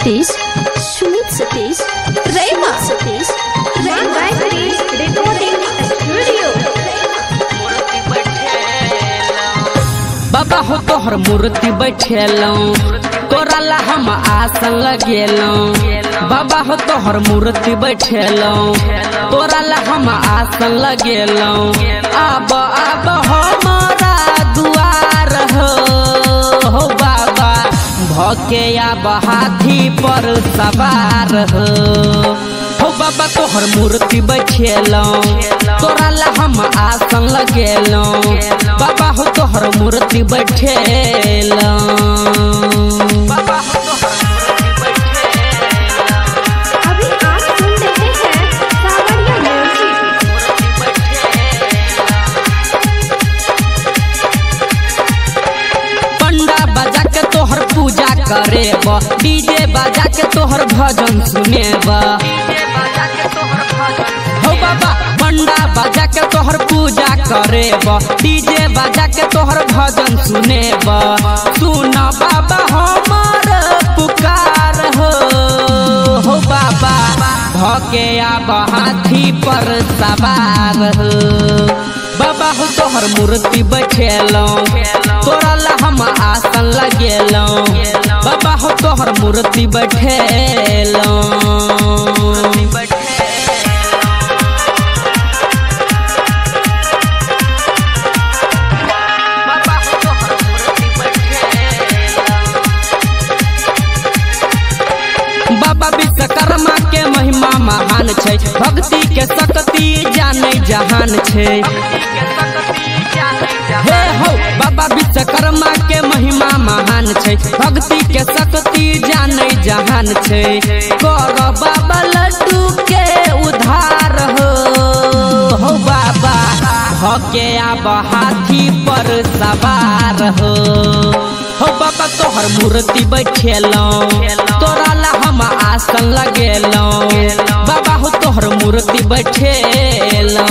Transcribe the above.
Satish Sumit Satish Rema Satish recording studio. बाबा हो तोहर मूर्ति बैठेलौं तोरा ला हम आसन लगेलौं। बाबा हो तोहर मूर्ति बैठेलौं तोरा ला हम आसन लगेलौं। अब हमारा दुआर हो बाबा भके अब हाथी पर सवार हो बाबा तोहर मूर्ति बैठेलौं तोरा ला हम आसन लगेलौं। बाबा हो तोहर मूर्ति बैठेलौं। अभी आप सुन रहे हैं सावरिया म्यूजिक। पंडा बजा के तोहर पूजा करेब डीजे बजा के तोहर भजन सुनेब हो बाबा। पंडा बजा के तोहर पूजा करेब डीजे बजा के तोहर भजन सुनेब। सुन बाबा हमार पुकार हो बाबा भके अब हाथी पर सवार हो बाबा हो तोहर मूर्ति बैठेलौं तोरा ला हम आसन लगेलौं। बाबा हो तोहर मूर्ति बैठेलौं। बाबा विश्वकर्मा के महिमा महान छै भक्ति के शक्ति जाने जहान छै। हे हो बाबा विश्वकर्मा के महिमा महान छै भक्ति के शक्ति जाने जहान छै। कर बाबा लड्डू के उधार हो बाबा भके अब हाथी पर सवार हो बाबा तोहर मूर्ति बैठेलौं तोरा ला हम आसन लगेलौं। बाबा हो तोहर मूर्ति बैठेलौं।